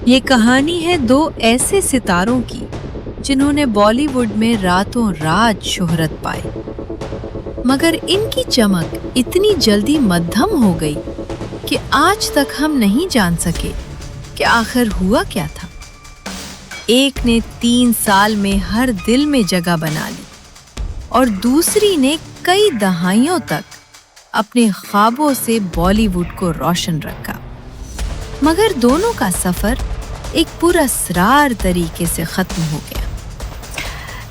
ये कहानी है दो ऐसे सितारों की जिन्होंने बॉलीवुड में रातों रात शोहरत पाई, मगर इनकी चमक इतनी जल्दी मद्धम हो गई कि आज तक हम नहीं जान सके कि आखिर हुआ क्या था। एक ने 3 साल में हर दिल में जगह बना ली और दूसरी ने कई दहाइयों तक अपने ख्वाबों से बॉलीवुड को रोशन रखा, मगर दोनों का सफर एक पुरअसरार तरीके से खत्म हो गया।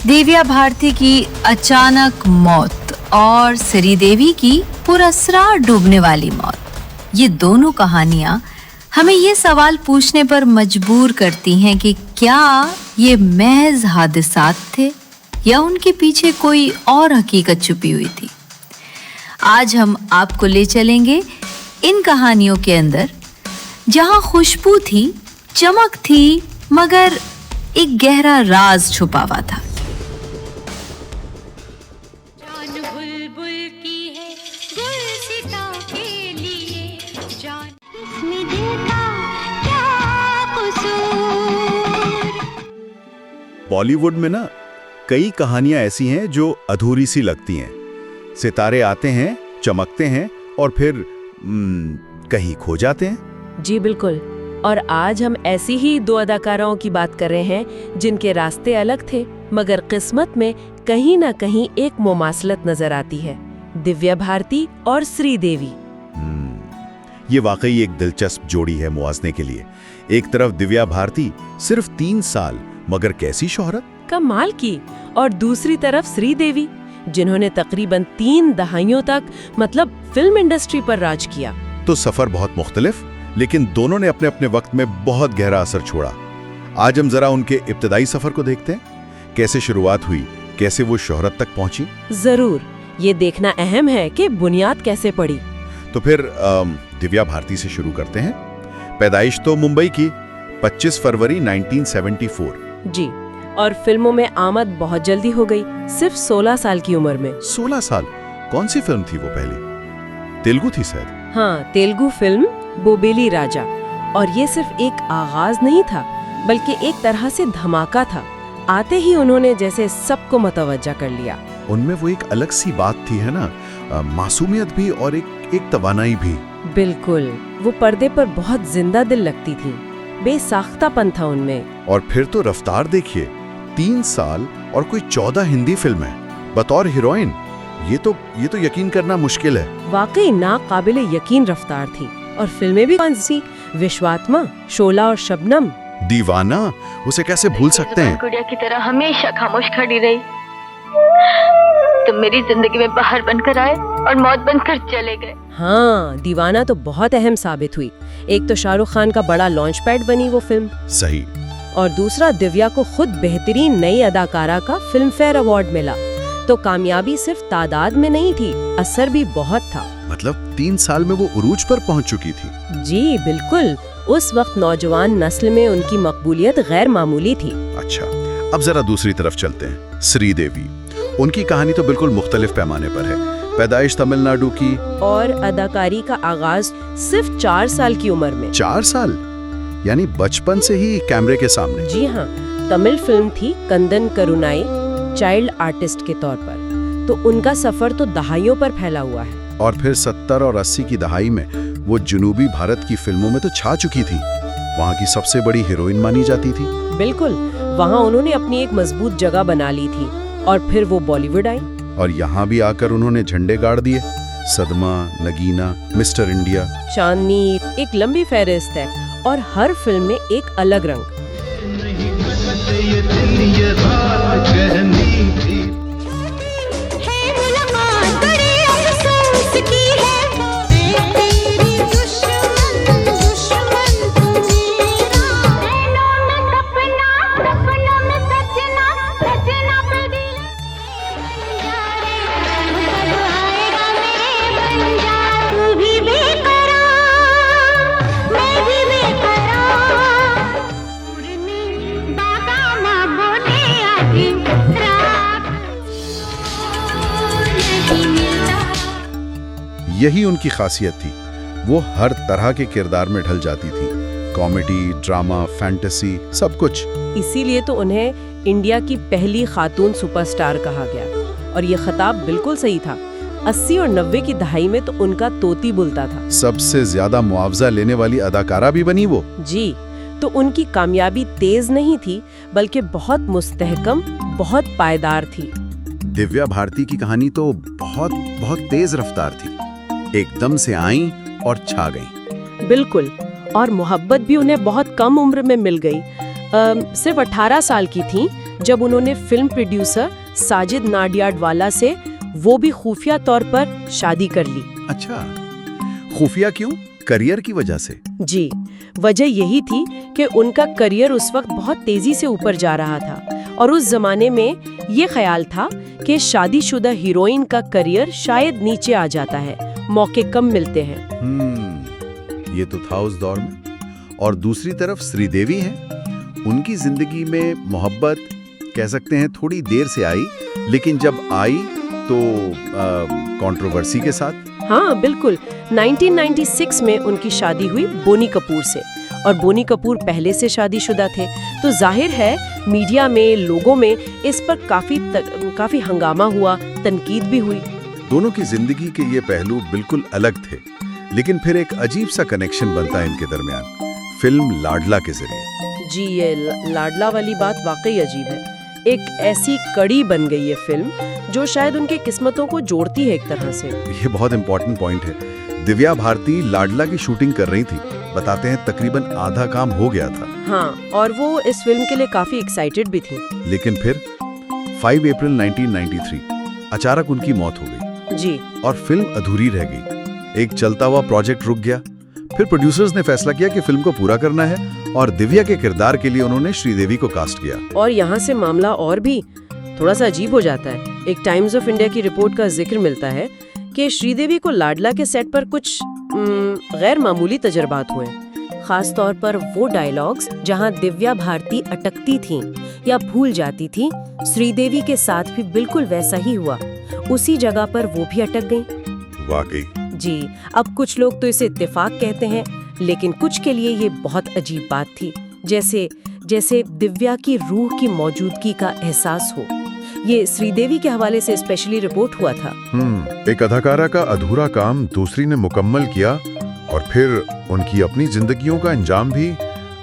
दिव्या भारती की अचानक मौत और श्रीदेवी की पुरअसरार डूबने वाली मौत, ये दोनों कहानियां हमें ये सवाल पूछने पर मजबूर करती हैं कि क्या ये महज हादसात थे या उनके पीछे कोई और हकीकत छुपी हुई थी। आज हम आपको ले चलेंगे इन कहानियों के अंदर, जहां खुशबू थी, चमक थी, मगर एक गहरा राज छुपा हुआ था। जान बुलबुल की है गुलसिता के लिए, जान इसमें दिल का क्या कसूर। बॉलीवुड में ना कई कहानियां ऐसी हैं जो अधूरी सी लगती हैं। सितारे आते हैं, चमकते हैं और फिर कहीं खो जाते हैं। जी बिल्कुल। और आज हम ऐसी ही 2 अदाकाराओं की बात कर रहे हैं जिनके रास्ते अलग थे, मगर किस्मत में कहीं ना कहीं एक मुमासलत नजर आती है। दिव्या भारती और श्रीदेवी। ये वाकई एक दिलचस्प जोड़ी है मुआजने के लिए। एक तरफ दिव्या भारती, सिर्फ 3 साल मगर कैसी शोहरत, कमाल की, और दूसरी तरफ श्रीदेवी, जिन्होंने तकरीबन 3 दहाइयों तक मतलब फिल्म इंडस्ट्री पर राज किया। तो सफर बहुत मुख्तलिफ, लेकिन दोनों ने अपने अपने वक्त में बहुत गहरा असर छोड़ा। आज हम जरा उनके इब्तदाई सफर को देखते हैं। कैसे शुरुआत हुई, कैसे वो शोहरत तक पहुंची। जरूर, ये देखना अहम है कि बुनियाद कैसे पड़ी। तो फिर दिव्या भारती से शुरू करते हैं। पैदाइश तो मुंबई की, 25 फरवरी 1974। जी, और फिल्मों में आमद बहुत जल्दी हो गई, सिर्फ 16 साल की उम्र में। 16 साल? कौन सी फिल्म थी वो पहली? तेलुगु थी शायद। हाँ, तेलुगु फिल्म बोबेली राजा। और ये सिर्फ एक आगाज नहीं था, बल्कि एक तरह से धमाका था। आते ही उन्होंने जैसे सबको मतवज्जा कर लिया। उनमें वो एक अलग सी बात थी, है ना, मासूमियत भी और एक तवानाई भी। बिल्कुल, वो पर्दे पर बहुत जिंदा दिल लगती थी, बेसाख्तापन था उनमें। और फिर तो रफ्तार देखिए, 3 साल और कोई 14 हिंदी फिल्में बतौर हीरोइन। ये तो यकीन करना मुश्किल है। वाकई नाकाबिले यकीन रफ्तार थी। और फिल्में भी कौन सी, विश्वात्मा, शोला और शबनम। दीवाना, उसे कैसे भूल सकते हैं। गुड़िया की तरह हमेशा खामोश खड़ी रही। तुम मेरी जिंदगी में बाहर बनकर आए और मौत बनकर चले गए। हाँ, दीवाना तो बहुत अहम साबित हुई। एक तो शाहरुख खान का बड़ा लॉन्च पैड बनी वो फिल्म। सही। और दूसरा, दिव्या को खुद बेहतरीन नई अदाकारा का फिल्म फेयर अवार्ड मिला। तो कामयाबी सिर्फ तादाद में नहीं थी, असर भी बहुत था। मतलब 3 साल में वो उरूज पर पहुंच चुकी थी। जी बिल्कुल, उस वक्त नौजवान नस्ल में उनकी मकबूलियत गैर मामूली थी। अच्छा, अब जरा दूसरी तरफ चलते हैं। श्रीदेवी, उनकी कहानी तो बिल्कुल मुख्तलिफ पैमाने पर है। पैदाइश तमिलनाडु की और अदाकारी का आगाज सिर्फ 4 साल की उम्र में। 4 साल? यानी बचपन से ही कैमरे के सामने। जी हाँ, तमिल फिल्म थी कंदन करुणाई, चाइल्ड आर्टिस्ट के तौर पर। तो उनका सफर तो दहाइयों पर फैला हुआ है। और फिर 70 और 80 की दहाई में वो जनूबी भारत की फिल्मों में तो छा चुकी थी। वहाँ की सबसे बड़ी हीरोइन मानी जाती थी। बिल्कुल, वहाँ उन्होंने अपनी एक मजबूत जगह बना ली थी। और फिर वो बॉलीवुड आई। और यहाँ भी आकर उन्होंने झंडे गाड़ दिए। सदमा, नगीना, मिस्टर इंडिया, चांदनी, एक लंबी फहरिस्त है। और हर फिल्म में एक अलग रंग। यही उनकी खासियत थी। वो हर तरह के किरदार में ढल जाती थी। कॉमेडी, ड्रामा, फैंटेसी, सब कुछ। इसीलिए तो उन्हें इंडिया की पहली खातून सुपरस्टार कहा गया। और ये खिताब बिल्कुल सही था। 80 और 90 की दहाई में तो उनका तोती बुलता था। सबसे ज्यादा मुआवजा लेने वाली अदाकारा भी बनी वो। जी, तो उनकी कामयाबी तेज नहीं थी, बल्कि बहुत मुस्तहकम, बहुत पायदार थी। दिव्या भारती की कहानी तो बहुत बहुत तेज रफ्तार थी। एकदम से आई और छा गई। बिल्कुल, और मोहब्बत भी उन्हें बहुत कम उम्र में मिल गई। सिर्फ 18 साल की थी जब उन्होंने फिल्म प्रोड्यूसर साजिद नाडियाडवाला से, वो भी खुफिया तौर पर, शादी कर ली। अच्छा, खुफिया क्यों? करियर की वजह से? जी, वजह यही थी कि उनका करियर उस वक्त बहुत तेजी से ऊपर जा रहा था और उस जमाने में ये ख्याल था कि शादीशुदा हीरोइन का करियर शायद नीचे आ जाता है, मौके कम मिलते हैं। ये तो था उस दौर में। और दूसरी तरफ श्रीदेवी है, उनकी जिंदगी में मोहब्बत कह सकते हैं थोड़ी देर से आई, लेकिन जब आई तो कंट्रोवर्सी के साथ। हाँ बिल्कुल, 1996 में उनकी शादी हुई बोनी कपूर से, और बोनी कपूर पहले से शादीशुदा थे, तो जाहिर है मीडिया में, लोगों में इस पर काफी हंगामा हुआ, तनकीद भी हुई। दोनों की जिंदगी के ये पहलू बिल्कुल अलग थे, लेकिन फिर एक अजीब सा कनेक्शन बनता है इनके दरमियान, फिल्म लाडला के जरिए। जी, ये लाडला वाली बात वाकई अजीब है। एक ऐसी कड़ी बन गई है फिल्म जो शायद उनके किस्मतों को जोड़ती है एक तरह से। ये बहुत इंपॉर्टेंट पॉइंट है। दिव्या भारती लाडला की शूटिंग कर रही थी, बताते हैं तकरीबन आधा काम हो गया था। हाँ, और वो इस फिल्म के लिए काफी एक्साइटेड भी थी। लेकिन फिर 5 अप्रैल 1993 अचानक उनकी मौत हो गई। जी, और फिल्म अधूरी रह गई। एक चलता हुआ प्रोजेक्ट रुक गया। फिर प्रोड्यूसर्स ने फैसला किया कि फिल्म को पूरा करना है और दिव्या के किरदार के लिए उन्होंने श्रीदेवी को कास्ट किया। और यहाँ से मामला और भी थोड़ा सा अजीब हो जाता है। एक टाइम्स ऑफ इंडिया की रिपोर्ट का जिक्र मिलता है कि श्रीदेवी को लाडला के सेट पर कुछ गैर मामूली तजर्बात हुए, खास तौर पर वो डायलॉग्स जहाँ दिव्या भारती अटकती थीं या भूल जाती थीं, श्रीदेवी के साथ भी बिल्कुल वैसा ही हुआ। उसी जगह पर वो भी अटक गईं। वाकई। जी, अब कुछ लोग तो इसे इत्तेफाक कहते हैं, लेकिन कुछ के लिए ये बहुत अजीब बात थी, जैसे दिव्या की रूह की मौजूदगी का एहसास हो। ये श्रीदेवी के हवाले से स्पेशली रिपोर्ट हुआ था। एक अदाकारा का अधूरा काम दूसरी ने मुकम्मल किया और फिर उनकी अपनी जिंदगियों का अंजाम भी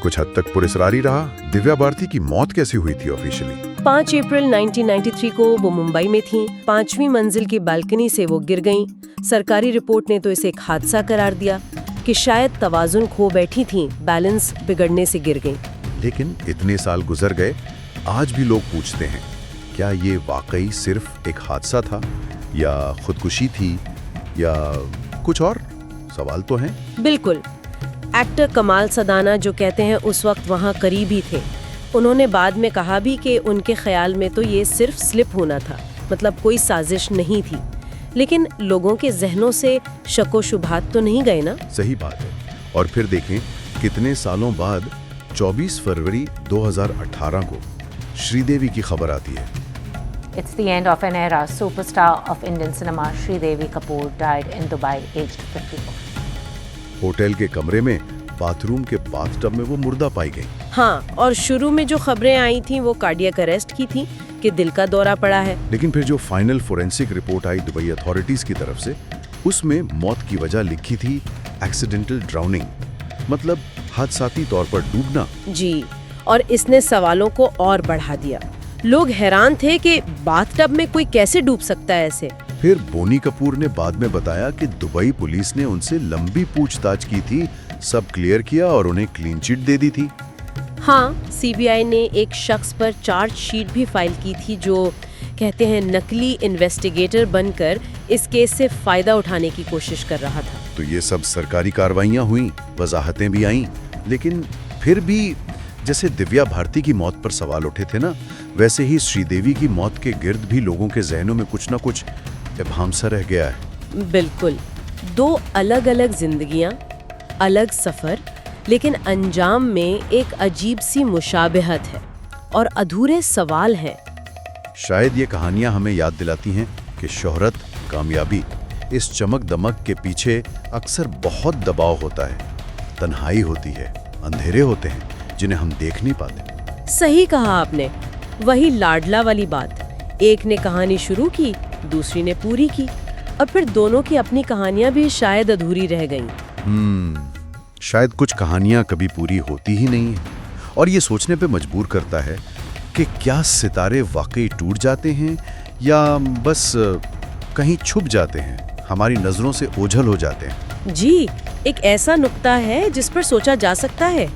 कुछ हद तक पुरस्कारी रहा। दिव्या भारती की मौत कैसी हुई थी ऑफिशियली? 5 अप्रैल 1993 को वो मुंबई में थीं। 5वीं मंजिल की बालकनी से वो गिर गईं। सरकारी रिपोर्ट ने तो इसे एक हादसा करार दिया कि शायद तवाजुन खो बैठी थीं, बैलेंस बिगड़ने से गिर गईं। लेकिन इतने साल गुजर गए, आज भी लोग पूछते हैं, क्या ये वाकई सिर्फ एक हादसा था या खुदकुशी थी या कुछ और? सवाल तो हैं। बिल्कुल। एक्टर कमाल सदाना जो कहते हैं उस वक्त वहाँ करीब ही थे, उन्होंने बाद में कहा भी कि उनके ख्याल में तो ये सिर्फ स्लिप होना था, मतलब कोई साजिश नहीं थी। लेकिन लोगों के जहनों से शको शुबहात तो नहीं गए ना। सही बात है। और फिर देखें कितने सालों बाद 24 फरवरी 2018 को श्रीदेवी की खबर आती है। It's the end of an era. Superstar of Indian cinema Sridevi Kapoor died in Dubai, aged 54. Hotel के कमरे में बाथरूम के बाथटब में वो मुर्दा पाई गई। हाँ, और शुरू में जो खबरें आई थीं वो कार्डियक अरेस्ट की थी कि दिल का दौरा पड़ा है। लेकिन फिर जो फाइनल फोरेंसिक रिपोर्ट आई दुबई अथॉरिटीज की तरफ से, उसमें मौत की वजह लिखी थी एक्सीडेंटल ड्राउनिंग, मतलब हादसाती तौर पर डूबना। जी, और इसने सवालों को और बढ़ा दिया। लोग हैरान थे कि बाथटब में कोई कैसे डूब सकता है ऐसे। फिर बोनी कपूर ने बाद में बताया कि दुबई पुलिस ने उनसे लंबी पूछताछ की थी, सब क्लियर किया और उन्हें क्लीन चिट दे दी थी। हाँ, सीबीआई ने एक शख्स पर चार्जशीट भी फाइल की थी जो कहते हैं नकली इन्वेस्टिगेटर बनकर इस केस से फायदा उठाने की कोशिश कर रहा था। तो ये सब सरकारी कार्रवाइयां हुई, वजाहतें भी आईं, लेकिन फिर भी जैसे दिव्या भारती की मौत पर सवाल उठे थे ना, वैसे ही श्रीदेवी की मौत के गिर्द भी लोगों के जहनों में कुछ ना कुछ इब्हाम सा रह गया है। बिल्कुल, दो अलग अलग जिंदगियां, अलग सफर, लेकिन अंजाम में एक अजीब सी मुशाबहत है और अधूरे सवाल हैं। शायद ये कहानियां हमें याद दिलाती हैं कि शोहरत, कामयाबी, इस चमक दमक के पीछे अक्सर बहुत दबाव होता है, तन्हाई होती है, अंधेरे होते हैं जिन्हें हम देख नहीं पाते। सही कहा आपने। वही लाडला वाली बात, एक ने कहानी शुरू की, दूसरी ने पूरी की, और फिर दोनों की अपनी कहानियां भी शायद अधूरी रह गईं। शायद कुछ कहानियां कभी पूरी होती ही नहीं है, और ये सोचने पे मजबूर करता है कि क्या सितारे वाकई टूट जाते हैं या बस कहीं छुप जाते हैं, हमारी नजरों से ओझल हो जाते हैं। जी, एक ऐसा नुक्ता है जिस पर सोचा जा सकता है।